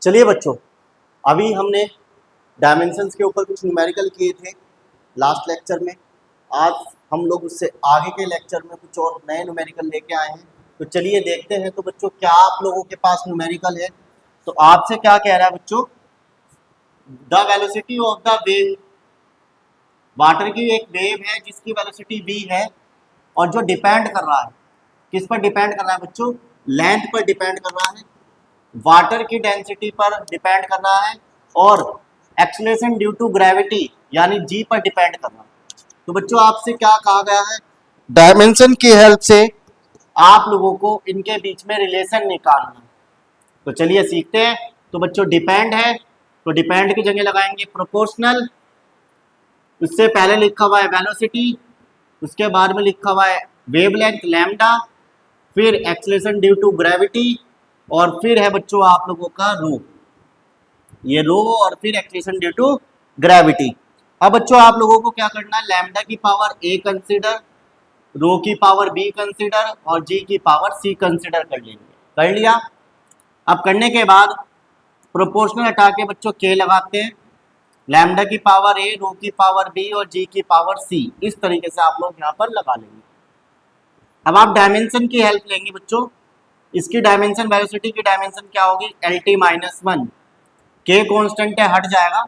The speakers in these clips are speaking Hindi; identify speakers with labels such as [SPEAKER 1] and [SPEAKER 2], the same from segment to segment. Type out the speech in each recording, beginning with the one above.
[SPEAKER 1] चलिए बच्चों, अभी हमने डायमेंशंस के ऊपर कुछ न्यूमेरिकल किए थे लास्ट लेक्चर में। आज हम लोग उससे आगे के लेक्चर में कुछ और नए न्यूमेरिकल लेके आए हैं। तो चलिए देखते हैं। तो बच्चों, क्या आप लोगों के पास न्यूमेरिकल है? तो आपसे क्या कह रहा है बच्चों? The velocity of the wave, water की एक वेव है जिसकी वेलोसिटी v है और जो डिपेंड कर रहा है, किस पर डिपेंड कर रहा है बच्चों? लेंथ पर डिपेंड कर रहा है, वाटर की डेंसिटी पर डिपेंड कर रहा है और एक्सीलरेशन ड्यू टू ग्रेविटी यानी जी पर डिपेंड कर रहा है। तो बच्चों, आपसे क्या कहा गया है? डायमेंशन की हेल्प से आप लोगों को इनके बीच में रिलेशन निकालना। तो चलिए सीखते हैं। तो बच्चों, डिपेंड है तो डिपेंड की जगह लगाएंगे प्रोपोर्शनल, उससे पहले लिखा हुआ है वेलोसिटी, उसके बाद में लिखा हुआ है वेवलेंथ लैम्डा, फिर एक्सीलरेशन ड्यू टू ग्रेविटी और फिर है बच्चों आप लोगों का रो, ये रो और फिर एक्सीलरेशन ड्यू टू ग्रेविटी। अब बच्चों आप लोगों को क्या करना है? लैम्डा की पावर a कंसीडर, रो की पावर b कंसीडर और g की पावर c कंसीडर कर लेंगे। कर लिया? अब करने के बाद प्रोपोर्शनल हटा के बच्चों k लगाते हैं, लैम्डा की पावर a, रो की पावर b और g की पावर c, इस तरीके से आप लोग यहाँ पर लगा लेंगे। अब आप डायमेंशन की हेल्प लेंगे बच्चों। इसकी डायमेंशन, वेलोसिटी की डायमेंशन क्या होगी? LT-1, k कांस्टेंट है, हट जाएगा।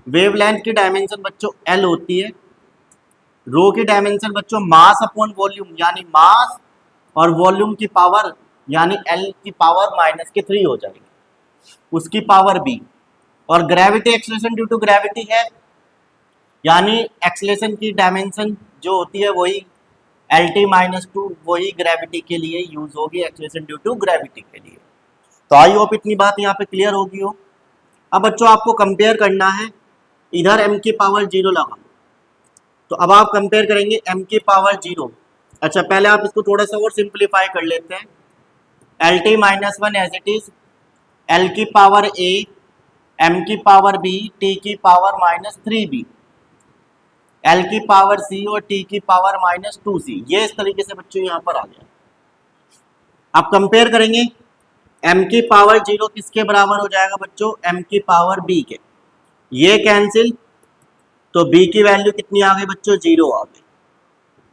[SPEAKER 1] वेवलेंथ की डायमेंशन बच्चों L होती है। रो की डायमेंशन बच्चों मास अपॉन वॉल्यूम यानी मास और वॉल्यूम की पावर यानी L की पावर -3 हो जाएगी, उसकी पावर b। और gravity, acceleration due to gravity है, यानी एक्सीलरेशन की डायमेंशन जो होती है वही LT-2 वही ग्रेविटी के लिए यूज होगी, एक्सीलरेशन ड्यू टू ग्रेविटी के लिए। तो आई होप इतनी बात यहाँ पे क्लियर होगी हो। अब बच्चों आपको कंपेयर करना है, इधर m की पावर 0 लगा, तो अब आप कंपेयर करेंगे m की पावर 0। अच्छा, पहले आप इसको थोड़ा सा और सिंप्लीफाई कर लेते हैं। LT-1 as it is, L की पावर a, m की पावर b, t की पावर -3b, L की पावर c और t की पावर -2c, ये इस तरीके से बच्चों यहाँ पर आ गया। आप कंपेयर करेंगे m की पावर 0 किसके बराबर हो जाएगा बच्चों? m की पावर b के, ये कैंसिल, तो b की वैल्यू कितनी आ गई बच्चों? 0 आ गई।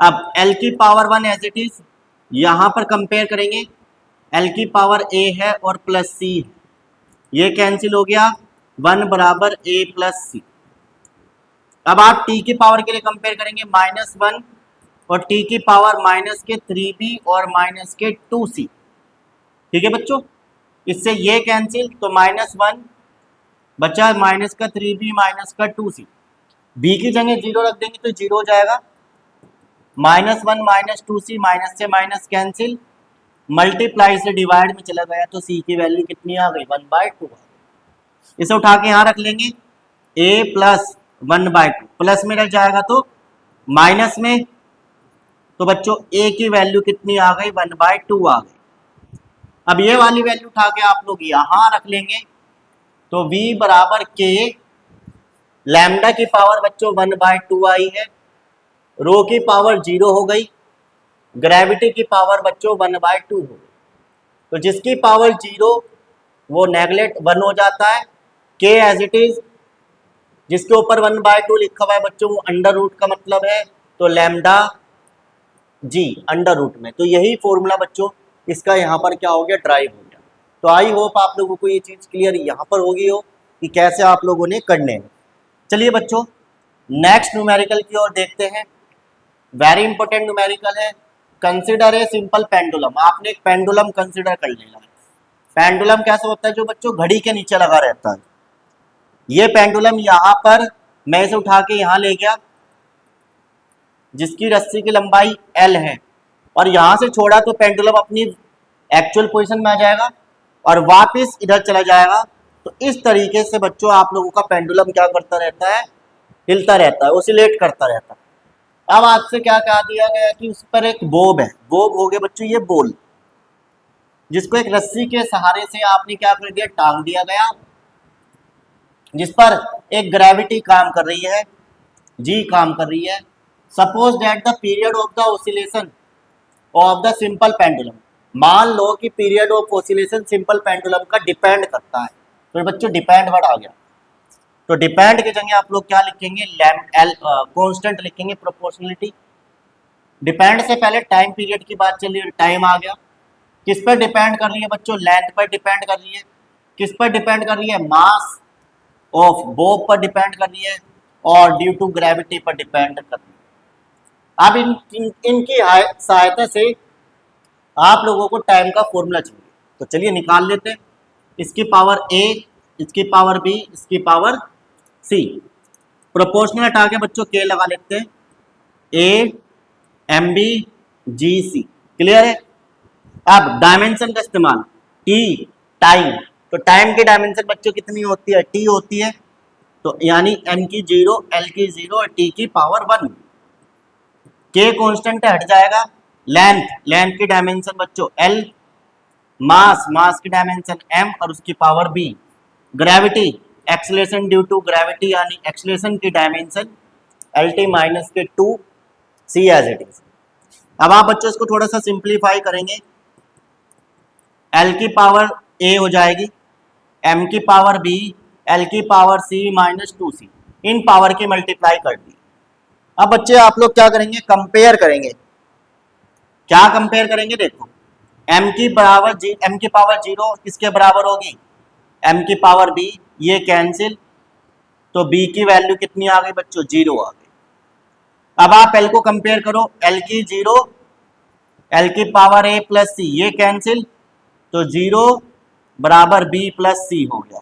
[SPEAKER 1] अब l की पावर 1 एज इट इज, यहां पर कंपेयर करेंगे, l की पावर a है और प्लस c है, ये कैंसिल हो गया, 1 बराबर a प्लस c। अब आप t की पावर के लिए कंपेयर करेंगे, -1 और t की पावर -3b और -2c। ठीक है बच्चों, इससे ये कैंसिल, तो -1 बचा -3b -2c, b की जगह 0 रख देंगे तो 0 हो जाएगा, -1 -2c, माइनस से माइनस कैंसिल, मल्टीप्लाई से डिवाइड में चला गया तो c की वैल्यू कितनी आ गई? 1/2। इसे उठा के यहाँ रख लेंगे, a प्लस 1/2, प्लस में रख जाएगा तो माइनस में, तो बच्चों a की वैल्यू कितनी आ गई? 1/2 आ गई। अब ये वाली वैल्यू उठा के आप लोग यहाँ रख लेंगे, तो v बराबर k, लैम्डा की पावर बच्चों 1/2 आई है, रो की पावर 0 हो गई, ग्रेविटी की पावर बच्चों 1/2 हो गई। तो जिसकी पावर 0 वो नेगलेक्ट 1 हो जाता है, k एज इट इज, जिसके ऊपर 1/2 लिखा हुआ है बच्चों वो अंडर रूट का मतलब है, तो लैम्डा जी अंडर रूट में। तो यही फॉर्मूला बच्चों इसका यहाँ पर क्या हो गया? ड्राइव हो गया। तो आई होप आप लोगों को ये चीज़ क्लियर यहाँ पर होगी हो कि कैसे आप लोगों ने करने हैं। चलिए बच्चों, नेक्स्ट न्यूमेरिकल की ओर देखते हैं। वेरी इंपॉर्टेंट न्यूमेरिकल है। Consider a simple pendulum. आपने एक पेंडुलम कंसिडर कर लेना है। पेंडुलम कैसे होता है? जो बच्चों घड़ी के नीचे लगा रहता है। ये पेंडुलम यहाँ पर मैं इसे उठा के यहाँ ले गया, जिसकी रस्सी की लंबाई L है, और यहाँ से छोड़ा तो पेंडुलम अपनी एक्चुअल पोजीशन में आ जाएगा और वापस इधर चला जाएगा। तो इस तरीके से बच्चों आप लोगों का पेंडुलम क्या करता रहता है? हिलता रहता है, ओसिलेट करता रहता है। अब आपसे क्या कहा दिया गया कि उस पर एक बोब है। बोब हो गए बच्चों ये बोल, जिसको एक रस्सी के सहारे से आपने क्या कर दिया? टांग दिया गया, जिस पर एक ग्रेविटी काम कर रही है, जी काम कर रही है। Suppose that the period of the oscillation of the simple pendulum, मान लो कि period of oscillation simple pendulum का डिपेंड करता है तो बच्चों डिपेंड वर्ड आ गया। तो डिपेंड की जगह आप लोग क्या लिखेंगे, कांस्टेंट लिखेंगे, प्रोपोर्शनलिटी। डिपेंड से पहले टाइम पीरियड की बात चली, टाइम आ गया। किस पर डिपेंड कर रही है बच्चों, लेंथ पर डिपेंड कर रही है। किस पर डिपेंड कर रही है, मास ऑफ बोब पर डिपेंड कर रही है, और ड्यू टू ग्रेविटी पर डिपेंड कर रही है। अब इनकी सहायता से आप लोगों को टाइम का फॉर्मूला चाहिए, तो चलिए निकाल लेते हैं। इसकी पावर ए, इसकी पावर बी, इसकी पावर सी। प्रोपोर्शनल हटा के बच्चों के लगा लेते हैं, A M B G C. Clear है। अब डायमेंशन का इस्तेमाल, टी टाइम, तो टाइम की डायमेंशन बच्चों कितनी होती है, टी होती है। तो यानी एम की 0, एल की 0 और टी की पावर 1। के कांस्टेंट हट जाएगा। लेंथ, लेंथ की डायमेंशन बच्चों एल। मास, मास की डायमेंशन एम और उसकी power B. Gravity, acceleration due to gravity यानी एक्सलेशन की डायमेंशन एल टी माइनस के 2 सी एज इट इज। अब आप बच्चों इसको थोड़ा सा सिंप्लीफाई करेंगे, एल की पावर ए हो जाएगी, एम की पावर बी, एल की पावर सी माइनस 2 सी। इन पावर की मल्टीप्लाई कर दी। अब बच्चे आप लोग क्या करेंगे, कंपेयर करेंगे। क्या कंपेयर करेंगे, देखो एम की पावर 0 किसके बराबर होगी, एम की पावर बी, ये कैंसिल, तो बी की वैल्यू कितनी आ गई बच्चों, 0 आ गई। अब आप एल को कंपेयर करो, एल की 0, एल की पावर ए प्लस सी, ये कैंसिल, तो 0 बराबर बी प्लस सी हो गया।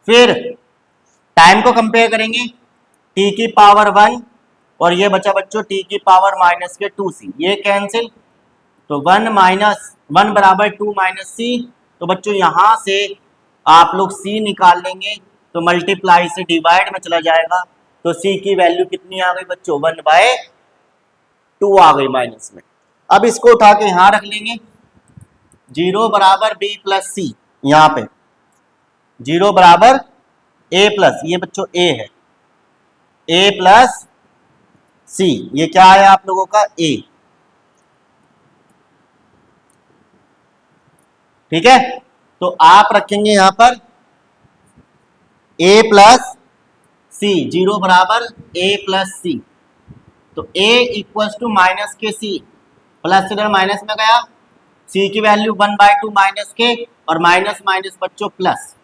[SPEAKER 1] फिर टाइम को कंपेयर करेंगे, टी की पावर 1 और ये बचा बच्चों टी की पावर माइनस के 2c, ये कैंसिल, तो 1 बराबर 2 माइनस सी। तो बच्चों यहां से आप लोग c निकाल लेंगे, तो मल्टीप्लाई से डिवाइड में चला जाएगा, तो c की वैल्यू कितनी आ गई बच्चों, 1/2 आ गई माइनस में। अब इसको उठा के यहां रख लेंगे, 0 बराबर b प्लस सी, यहां पे 0 बराबर a प्लस, ये बच्चों a है, a प्लस सी, ये क्या है आप लोगों का a। ठीक है, तो आप रखेंगे यहां पर a प्लस सी, 0 बराबर a प्लस सी, तो a इक्वल्स टू माइनस के सी, प्लस इधर माइनस में गया, c की वैल्यू 1/2 माइनस के, और माइनस माइनस बच्चों प्लस,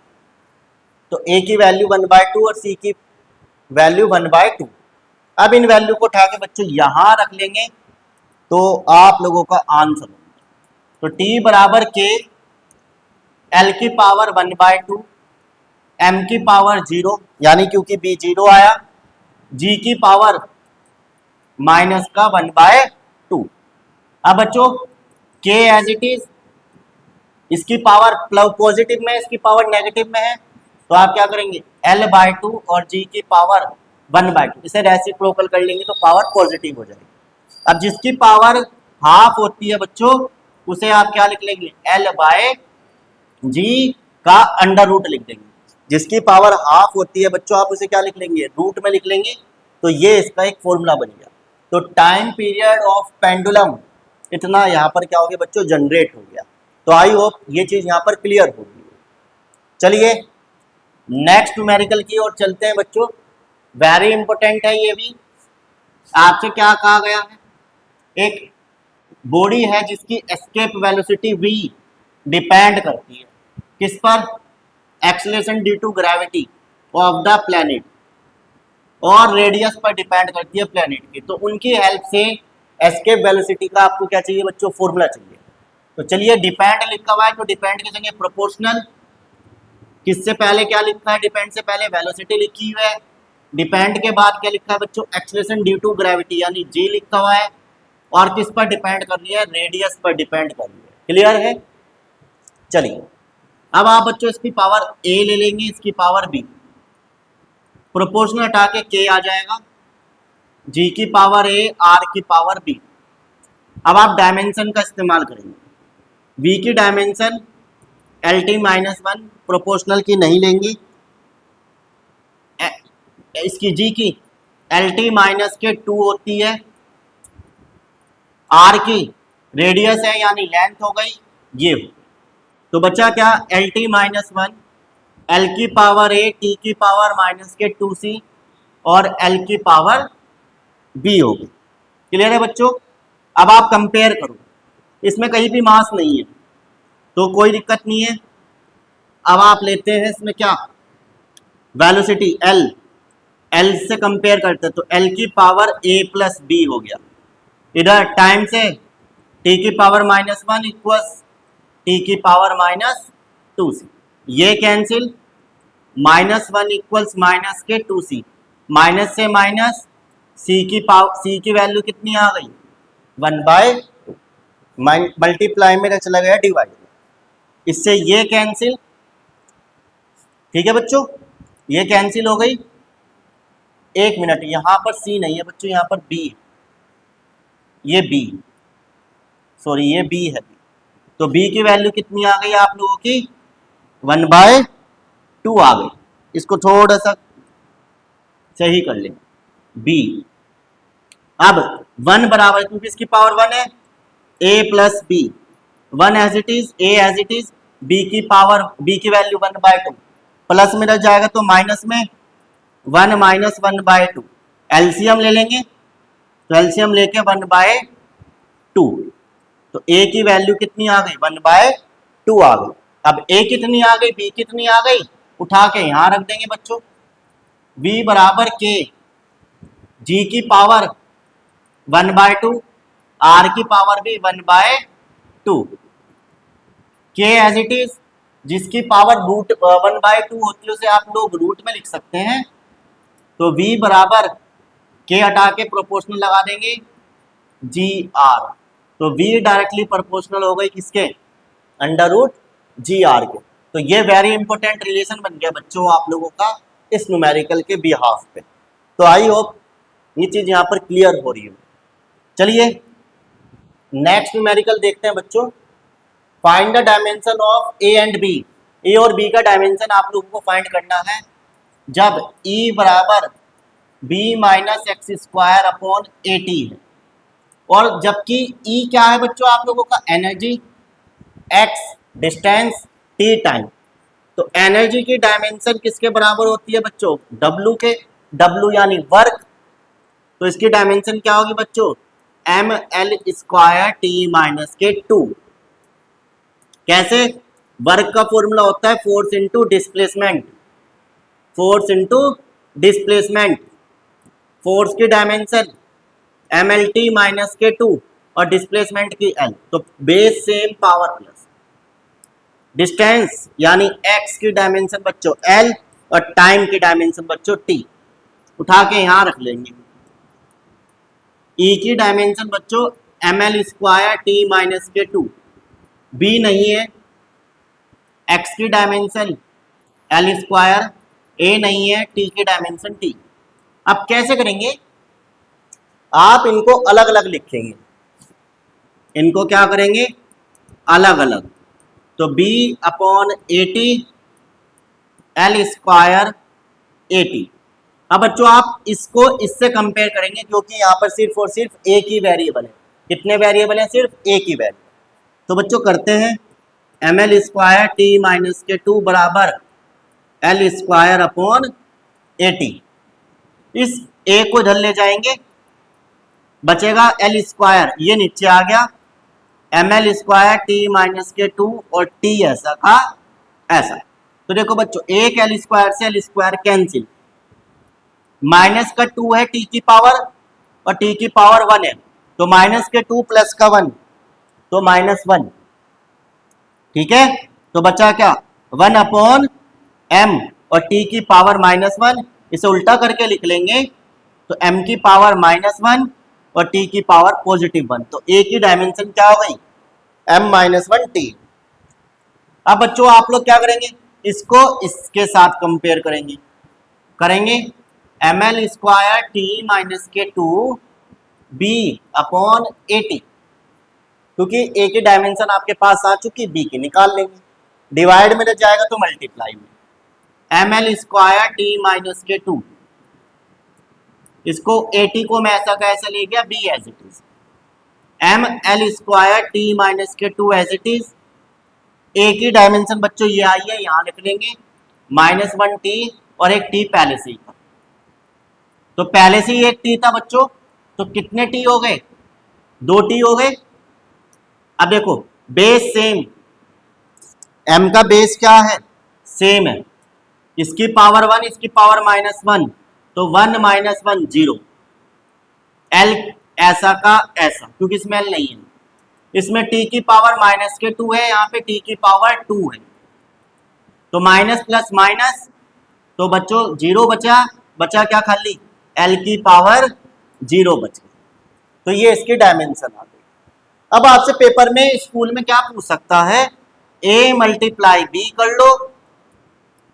[SPEAKER 1] तो a की वैल्यू 1/2 और c की वैल्यू 1/2। अब इन वैल्यू को उठा के बच्चों यहां रख लेंगे, तो आप लोगों का आंसर, तो t बराबर के, l की पावर 1/2, m की पावर 0 यानी क्योंकि b 0 आया, g की पावर माइनस का 1/2। अब बच्चों k एज इट इज, इसकी पावर पॉजिटिव में है, इसकी पावर नेगेटिव में है, तो आप क्या करेंगे, l/2 और g की पावर 1/2, इसे रेसिप्रोकल कर लेंगे तो पावर पॉजिटिव हो जाएगी। अब जिसकी पावर हाफ होती है बच्चों, उसे आप क्या लिख लेंगे, l/g का अंडर रूट लिख देंगे। जिसकी पावर हाफ होती है बच्चों, आप उसे क्या लिख लेंगे, रूट में लिख लेंगे, तो ये इसका एक फॉर्मूला बन गया। तो टाइम पीरियड ऑफ पेंडुलम इतना यहाँ पर क्या हो गया बच्चों, जनरेट हो गया। तो आई होप ये चीज यहाँ पर क्लियर होगी। चलिए नेक्स्ट न्यूमेरिकल की ओर चलते हैं बच्चों, वेरी इंपॉर्टेंट है ये भी। आपसे क्या कहा गया है, एक बॉडी है जिसकी एस्केप वेलोसिटी v डिपेंड करती है किस पर, acceleration due to gravity of the planet, और रेडियस पर डिपेंड करती है प्लैनेट की। तो उनकी हेल्प से एस्केप वेलोसिटी का आपको क्या चाहिए बच्चों, फॉर्मूला चाहिए। तो चलिए डिपेंड लिखा हुआ है, तो डिपेंड की जगह प्रोपोर्शनल, किससे पहले क्या लिखा है, डिपेंड से पहले वेलोसिटी लिखी हुई है, डिपेंड के बाद क्या लिखा है बच्चों, एक्सेलरेशन ड्यू टू ग्रेविटी यानी g लिखा हुआ है, और किस पर डिपेंड कर रही है, रेडियस पर डिपेंड कर रही है। क्लियर है। चलिए अब आप बच्चों इसकी पावर a ले लेंगे, इसकी पावर b, प्रोपोर्शनल हटा के k आ जाएगा, g की पावर a, r की पावर b। अब आप डायमेंशन का इस्तेमाल करेंगे, v की डायमेंशन LT-1, प्रोपोर्शनल की नहीं लेंगी, इसकी g की LT-2 होती है, r की रेडियस है यानी लेंथ हो गई, ये हो। तो बचा क्या, L T minus one, L की पावर ए, टी की पावर माइनस के 2c और एल की पावर बी होगी। क्लियर है बच्चों? अब आप कंपेयर करो, इसमें कहीं भी मास नहीं है तो कोई दिक्कत नहीं है। अब आप लेते हैं इसमें क्या, वेलोसिटी एल, एल से कंपेयर करते हैं तो एल की पावर ए प्लस बी हो गया। इधर टाइम से टी की power minus one equals T की पावर माइनस 2c, ये cancel, minus one equals minus के 2c, माइनस से माइनस, सी की पावर, सी की वैल्यू कितनी आ गई 1/2, मल्टीप्लाई में चला गया डिवाइड, इससे ये कैंसिल। ठीक है बच्चों, ये कैंसिल हो गई। एक मिनट, यहां पर सी नहीं है बच्चों, यहां पर बी, ये बी, सॉरी ये बी है। तो बी की वैल्यू कितनी आ गई आप लोगों की 1/2 आ गई। इसको थोड़ा सा सही कर लें, बी। अब 1 बराबर, क्योंकि इसकी पावर 1 है, A plus B, 1 as it is, A as it is, B की पावर, बी की वैल्यू 1/2, प्लस में रह जाएगा तो माइनस में 1 माइनस 1/2, एलसीएम ले लेंगे तो एलसीएम लेके 1/2, तो ए की वैल्यू कितनी आ गई 1/2 आ गई। अब ए कितनी आ गई, बी कितनी आ गई, उठा के यहां रख देंगे बच्चों, v बराबर के, जी की पावर 1/2, आर की पावर भी 1/2, के एज इट इज, जिसकी पावर रूट 1/2 होती है उसे आप लोग रूट में लिख सकते हैं। तो v बराबर के हटा के प्रोपोर्शनल लगा देंगे जी आर, तो v डायरेक्टली प्रोपोर्शनल हो गई किसके, अंडर रूट जी आर के। तो ये वेरी इंपॉर्टेंट रिलेशन बन गया बच्चों आप लोगों का इस न्यूमेरिकल के बिहाफ पे। तो आई होप ये चीज यहाँ पर क्लियर हो रही है। चलिए नेक्स्ट न्यूमेरिकल देखते हैं बच्चों। Find the dimension of A and B, A और बी का डायमेंशन आप लोगों को फाइंड करना है जब E बराबर b minus x square upon A T है, और जबकि E क्या है बच्चों आप लोगों का, energy, x distance, t time. तो एनर्जी की डायमेंशन किसके बराबर होती है बच्चों, W के, W यानी वर्क, तो इसकी डायमेंशन क्या होगी बच्चों, M L square T minus के 2। कैसे, वर्क का फॉर्मूला होता है force into displacement, force into displacement, force की dimension M L T minus के 2 और डिस्प्लेसमेंट की एल, तो base same power plus, distance यानी एक्स की डायमेंशन बच्चों एल और टाइम की डायमेंशन बच्चों टी, उठा के यहां रख लेंगे। ई की डायमेंशन बच्चों M L square T minus के 2, बी नहीं है, एक्स की डायमेंशन एल स्क्वायर, ए नहीं है, टी की डायमेंशन टी। अब कैसे करेंगे, आप इनको अलग अलग लिखेंगे, इनको क्या करेंगे अलग अलग, तो b upon A T L square A T. अब बच्चों आप इसको इससे कंपेयर करेंगे क्योंकि यहाँ पर सिर्फ और सिर्फ एक ही वेरिएबल है, कितने वेरिएबल हैं, सिर्फ एक ही वेरिएबल। तो बच्चों करते हैं M L square T minus के 2 बराबर L square upon A T, इस ए को इधर ले जाएंगे, बचेगा एल स्क्वायर, ये नीचे आ गया, M L square T minus के 2 और टी ऐसा का ऐसा। तो देखो बच्चों एक एल स्क्वायर से एल स्क्वायर कैंसिल, माइनस का 2 है टी की पावर और टी की पावर 1 है, तो माइनस के 2 प्लस का 1 तो -1, ठीक है। तो बचा क्या 1 अपॉन m और t की पावर -1, इसे उल्टा करके लिख लेंगे तो m की पावर -1 और t की पावर +1, तो a की डायमेंशन क्या हो गई m-1t। अब बच्चों आप लोग क्या करेंगे, इसको इसके साथ कंपेयर करेंगे M L square T minus के 2 b अपॉन ए टी, क्योंकि a की डायमेंशन आपके पास आ चुकी, b की निकाल लेंगे, डिवाइड में रह जाएगा तो मल्टीप्लाई में, M L square T minus के 2, इसको ए टी को मैं ऐसा कैसे ले गया b as it is, M L square T minus के 2 एज इट इज, ए की डायमेंशन बच्चों ये आई है, यहां लिख लेंगे -1t और एक t पहले से ही था, तो पहले से ही एक t था बच्चों, तो कितने t हो गए, 2t हो गए। अब देखो बेस सेम, m का बेस क्या है, सेम है, इसकी पावर 1 इसकी पावर -1, तो 1 - 1 0, l ऐसा का ऐसा, क्योंकि इसमें l नहीं है, इसमें t की पावर -2 है, यहाँ पे t की पावर 2 है, तो माइनस प्लस माइनस, तो बच्चों 0 बचा, बचा क्या खाली l की पावर 0 बच गई, तो ये इसकी डायमेंशन आ गई। अब आपसे पेपर में स्कूल में क्या पूछ सकता है, a × b कर लो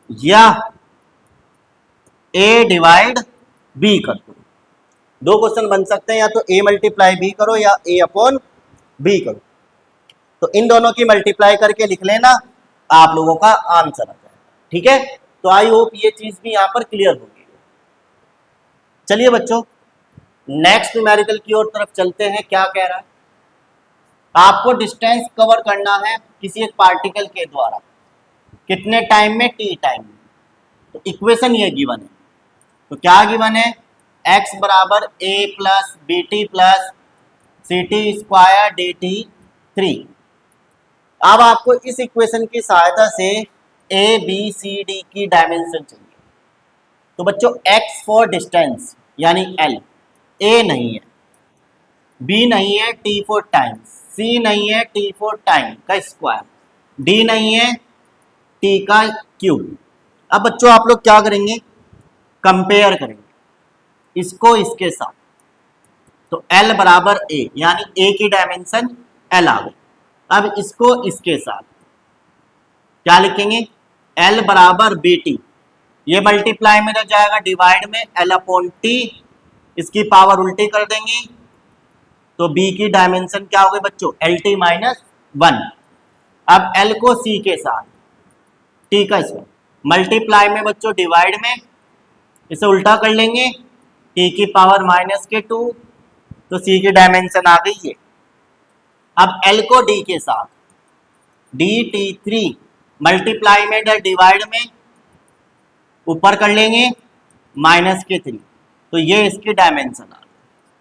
[SPEAKER 1] या a / b कर दो, दो क्वेश्चन बन सकते हैं, या तो a × b करो या a/b करो, तो इन दोनों की मल्टीप्लाई करके लिख लेना, आप लोगों का आंसर आ जाएगा। ठीक है, तो आई होप ये चीज भी यहां पर क्लियर होगी। चलिए बच्चों नेक्स्ट न्यूमेरिकल की ओर तरफ चलते हैं। क्या कह रहा है, आपको डिस्टेंस कवर करना है किसी एक पार्टिकल के द्वारा, कितने टाइम में, t टाइम में, तो इक्वेशन ये गिवन है, तो क्या गिवन है, x = a + bt + ct² dt3। अब आपको इस इक्वेशन की सहायता से a b c d की डायमेंशन चाहिए, तो बच्चों x फॉर डिस्टेंस यानी l, a नहीं है, b नहीं है, t फॉर टाइम, c नहीं है, t फॉर टाइम का स्क्वायर, d नहीं है, t का क्यूब। अब बच्चों आप लोग क्या करेंगे, कंपेयर करेंगे इसको इसके साथ, तो l = a यानी a की डायमेंशन l आ गई। अब इसको इसके साथ क्या लिखेंगे, l = bt, ये मल्टीप्लाई में रह जाएगा डिवाइड में l/t, इसकी पावर उल्टी कर देंगे, तो b की डायमेंशन क्या हो गई बच्चों, lt - 1। अब l को c के साथ, t का स्क्वायर, मल्टीप्लाई में बच्चों डिवाइड में, इसे उल्टा कर लेंगे, t की पावर -2, तो c की डायमेंशन आ गई है। अब l को d के साथ, dt3, मल्टीप्लाई में डिवाइड में ऊपर कर लेंगे -3, तो ये इसकी डायमेंशन आ गई।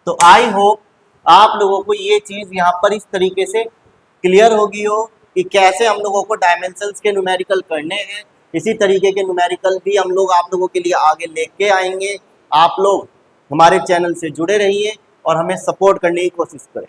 [SPEAKER 1] तो आई होप आप लोगों को ये चीज यहाँ पर इस तरीके से क्लियर होगी हो कि कैसे हम लोगों को डायमेंशंस के न्यूमेरिकल करने हैं। इसी तरीके के न्यूमेरिकल भी हम लोग आप लोगों के लिए आगे लेके आएंगे। आप लोग हमारे चैनल से जुड़े रहिए और हमें सपोर्ट करने की कोशिश करें।